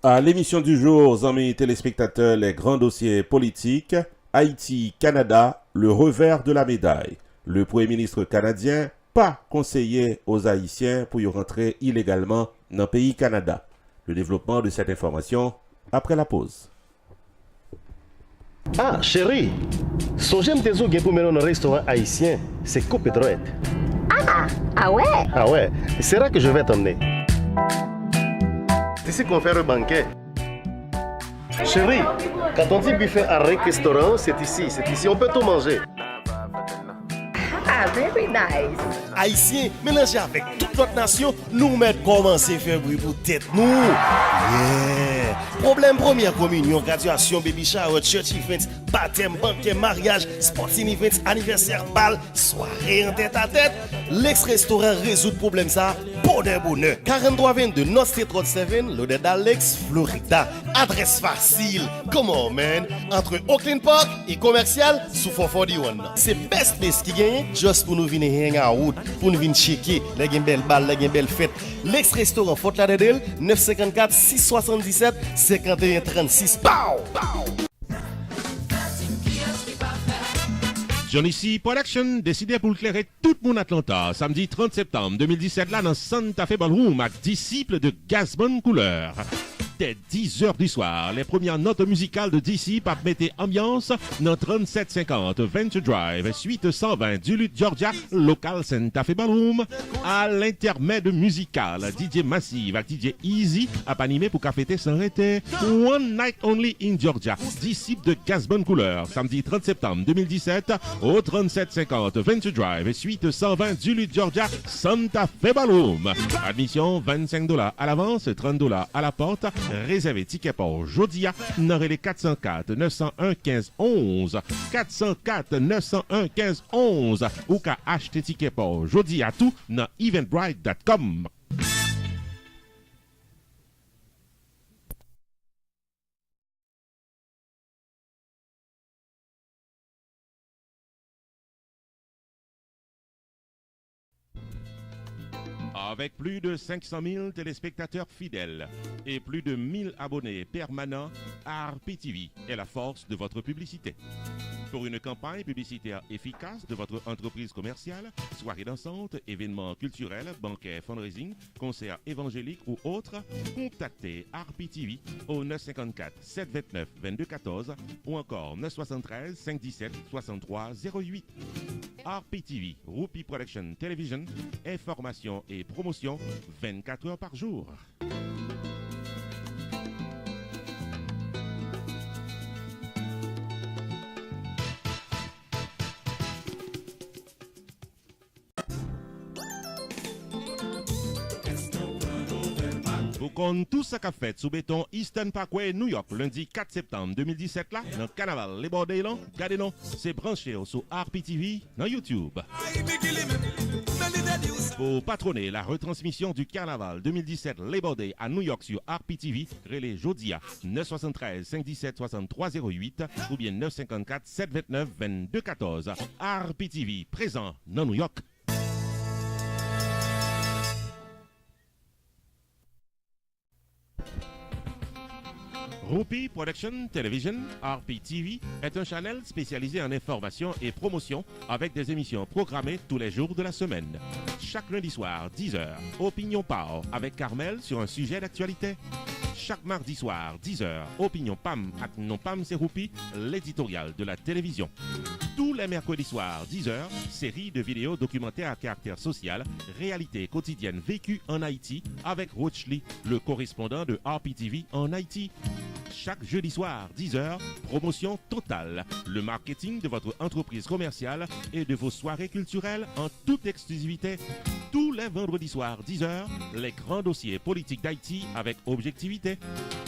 À l'émission du jour, amis téléspectateurs, les grands dossiers politiques, Haïti-Canada, le revers de la médaille. Le Premier ministre canadien, pas conseillé aux Haïtiens pour y rentrer illégalement dans le pays Canada. Le développement de cette information après la pause. Ah, chérie, songez m'te zo gen pour mener dans un restaurant haïtien, c'est Coupe Droite. Ah ouais? Ah ouais, c'est là que je vais t'emmener. C'est ici qu'on fait le banquet. Chérie, quand on dit buffet à restaurant, c'est ici, on peut tout manger. Ah, very nice. Haïtiens, mélangés avec toute notre nation, nous mettons commencer à faire bruit pour tête nous. Yeah. Problème première communion, graduation, baby shower, church events, baptême, banquet, mariage, sporting events, anniversaire, bal, soirée en tête à tête. L'ex-restaurant résout le problème ça, bonheur. 4322 North State Road 7, l'odeur d'Alex, Florida. Adresse facile. Come on, man. Entre Oakland Park et commercial, sous 441. C'est best place qui gagne, juste pour nous venir hang out, pour nous venir checker, les gagne belle balle, les gagne belle fête. L'ex-restaurant Fort Lauderdale, 954 677 51 36. Pow! Johnny C. Production décidé pour éclairer tout le monde Atlanta samedi 30 septembre 2017 là dans Santa Fe Ballroom avec disciples de Gasbon Couleur. Dès 10h du soir, les premières notes musicales de DC par mettre ambiance dans 3750 Venture Drive, suite 120 Duluth, Georgia, local Santa Fe Ballroom. À l'intermède musical, DJ Massive avec DJ Easy a animé pour caféter sans arrêter. One Night Only in Georgia, disciple de Gasbon Couleur, samedi 30 septembre 2017 au 3750 Venture Drive, suite 120 Duluth, Georgia, Santa Fe Ballroom. Admission $25 à l'avance, $30 à la porte. Réservez ticket pour Jodia, n'aurez les 404 901 15 11 404 901 15 11 ou qu'à acheter ticket pour Jodia tout dans eventbrite.com. Avec plus de 500 000 téléspectateurs fidèles et plus de 1000 abonnés permanents, RPTV est la force de votre publicité. Pour une campagne publicitaire efficace de votre entreprise commerciale, soirée dansante, événements culturels, banquets, fundraising, concerts évangéliques ou autres, contactez RPTV au 954 729 2214 ou encore 973 517 63 08. RPTV, Rupee Production Television, information et promotion 24 heures par jour. Vous comptez tout ça qu'a fait sous béton Eastern Parkway, New York, lundi 4 septembre 2017 là, dans le carnaval Les Bordelons, regardez-nous, c'est branché sur RPTV dans YouTube. Pour patronner la retransmission du carnaval 2017 Labor Day à New York sur RPTV, relais Jodia 973 517 63 08 ou bien 954 729 22 14. RPTV présent dans New York. Rupee Production Television, RPTV, est un channel spécialisé en information et promotion avec des émissions programmées tous les jours de la semaine. Chaque lundi soir, 10h, Opinion Power avec Carmel sur un sujet d'actualité. Chaque mardi soir, 10h, Opinion PAM avec Non PAM c'est Rupee, l'éditorial de la télévision. Tous les mercredis soirs, 10h, série de vidéos documentaires à caractère social, réalité quotidienne vécue en Haïti avec Roach Lee, le correspondant de RPTV en Haïti. Chaque jeudi soir, 10h, promotion totale. Le marketing de votre entreprise commerciale et de vos soirées culturelles en toute exclusivité. Tous les vendredis soirs, 10h, les grands dossiers politiques d'Haïti avec objectivité.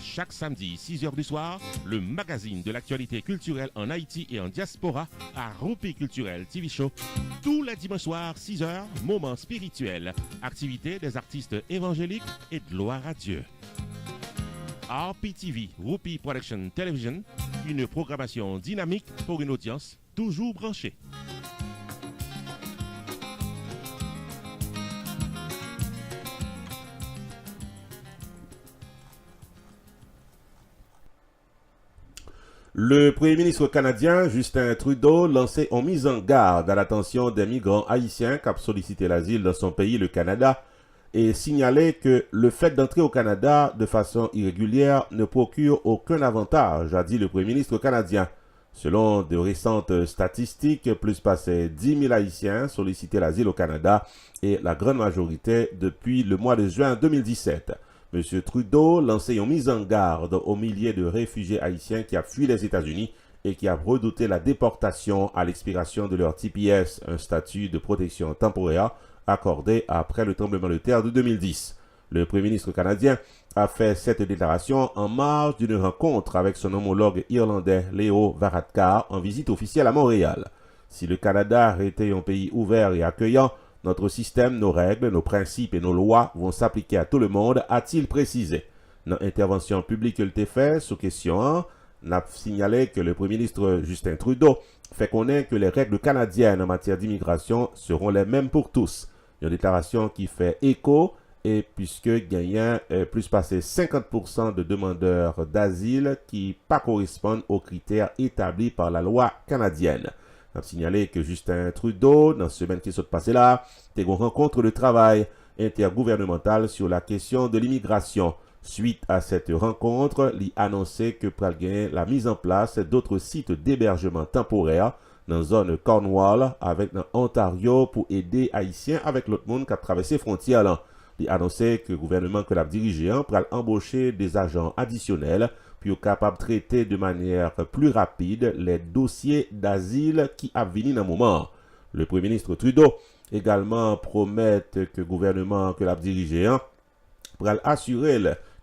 Chaque samedi, 6h du soir, le magazine de l'actualité culturelle en Haïti et en diaspora à Rupee Culturel TV Show. Tous les dimanches soirs, 6h, moments spirituels, activités des artistes évangéliques et de gloire à Dieu. RPTV, Rupee Production Television, une programmation dynamique pour une audience toujours branchée. Le Premier ministre canadien Justin Trudeau lançait en mise en garde à l'attention des migrants haïtiens qui ont sollicité l'asile dans son pays, le Canada, et signalait que le fait d'entrer au Canada de façon irrégulière ne procure aucun avantage, a dit le Premier ministre canadien. Selon de récentes statistiques, plus passé 10 000 Haïtiens sollicitaient l'asile au Canada et la grande majorité depuis le mois de juin 2017. M. Trudeau lançait une mise en garde aux milliers de réfugiés haïtiens qui ont fui les États-Unis et qui ont redouté la déportation à l'expiration de leur TPS, un statut de protection temporaire accordé après le tremblement de terre de 2010. Le Premier ministre canadien a fait cette déclaration en marge d'une rencontre avec son homologue irlandais Leo Varadkar en visite officielle à Montréal. Si le Canada était un pays ouvert et accueillant, notre système, nos règles, nos principes et nos lois vont s'appliquer à tout le monde, a-t-il précisé. Dans l'intervention publique qu'il a fait sous question 1, on a signalé que le Premier ministre Justin Trudeau fait connaître que les règles canadiennes en matière d'immigration seront les mêmes pour tous. Une déclaration qui fait écho et puisque gagnant plus passé 50% de demandeurs d'asile qui pas correspondent aux critères établis par la loi canadienne. On a signalé que Justin Trudeau, dans la semaine qui s'est passée là, a une rencontre de travail intergouvernementale sur la question de l'immigration. Suite à cette rencontre, il a annoncé que pour gagner la mise en place d'autres sites d'hébergement temporaire dans la zone Cornwall avec dans Ontario pour aider Haïtiens avec l'autre monde qui a traversé frontière là. Il a annoncé que le gouvernement que l'a dirigé pour embaucher des agents additionnels pour capable de traiter de manière plus rapide les dossiers d'asile qui a venu dans le moment. Le Premier ministre Trudeau également promet que le gouvernement que l'a dirigé pour assurer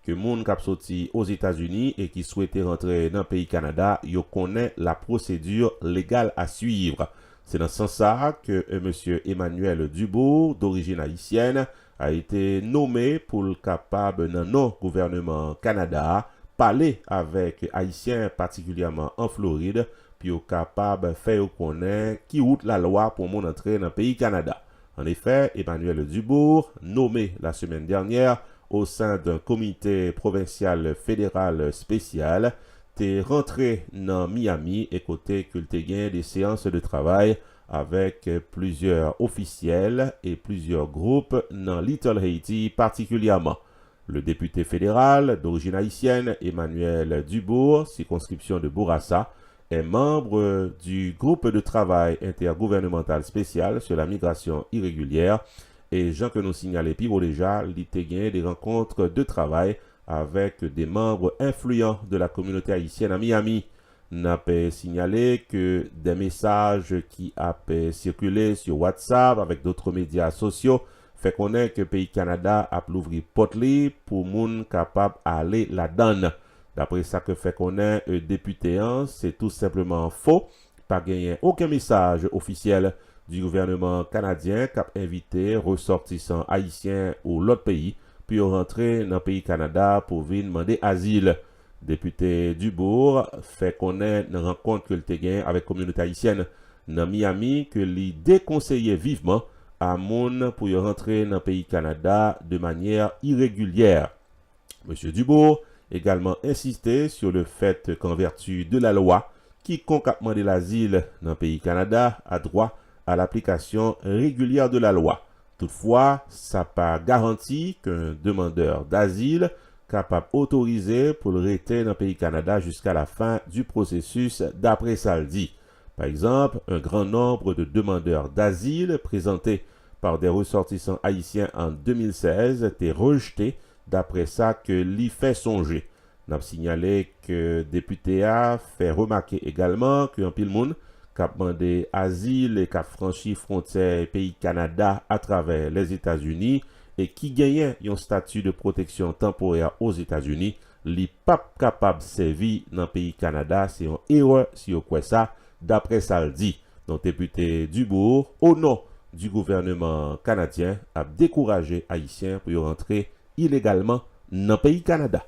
que les gens qui sont sortis aux États-Unis et qui souhaitent rentrer dans le pays Canada, ils connaissent la procédure légale à suivre. C'est dans ce sens que M. Emmanuel Dubourg, d'origine haïtienne, a été nommé pour le capable dans nos gouvernements Canada, parler avec Haïtiens particulièrement en Floride, puis au capable de faire connaître qui route la loi pour mon entrée dans le pays Canada. En effet, Emmanuel Dubourg, nommé la semaine dernière au sein d'un comité provincial fédéral spécial, t'es rentré dans Miami et côté que t'es gagné des séances de travail avec plusieurs officiels et plusieurs groupes dans Little Haiti particulièrement. Le député fédéral d'origine haïtienne Emmanuel Dubourg, circonscription de Bourassa, est membre du groupe de travail intergouvernemental spécial sur la migration irrégulière et Jean que nous signalait Piro déjà, il a gagné des rencontres de travail avec des membres influents de la communauté haïtienne à Miami. N'a pas signalé que des messages qui a circulé sur WhatsApp avec d'autres médias sociaux fait connaître que le pays Canada a ouvert porte pour moun capable aller là-dedans. D'après ça que fait connaître le député, c'est tout simplement faux. Pas gagné aucun message officiel du gouvernement canadien qui a invité ressortissants haïtiens ou l'autre pays puis rentrer dans le pays Canada pour venir demander asile. Député Dubourg fait connaître une rencontre que le gagné avec la communauté haïtienne dans Miami que lui déconseillait vivement à moun pour rentrer dans le pays Canada de manière irrégulière. M. Dubourg également insisté sur le fait qu'en vertu de la loi, quiconque a demandé l'asile dans le pays Canada a droit à l'application régulière de la loi. Toutefois, ça n'a pas garanti qu'un demandeur d'asile capable autorisé pour le rester dans le pays Canada jusqu'à la fin du processus d'après ça le dit. Par exemple, un grand nombre de demandeurs d'asile présentés par des ressortissants haïtiens en 2016 étaient rejetés d'après ça que l'y fait songer. On a signalé que le député a fait remarquer également qu'un pile monde qui a demandé asile et qui a franchi frontière pays Canada à travers les États-Unis et qui gagnait un statut de protection temporaire aux États-Unis, n'est pas capable de servir dans le pays Canada. C'est une erreur si vous croyez ça, d'après ça le dit. Donc, député Dubourg, au nom du gouvernement canadien, a découragé Haïtiens pour rentrer illégalement dans le pays Canada.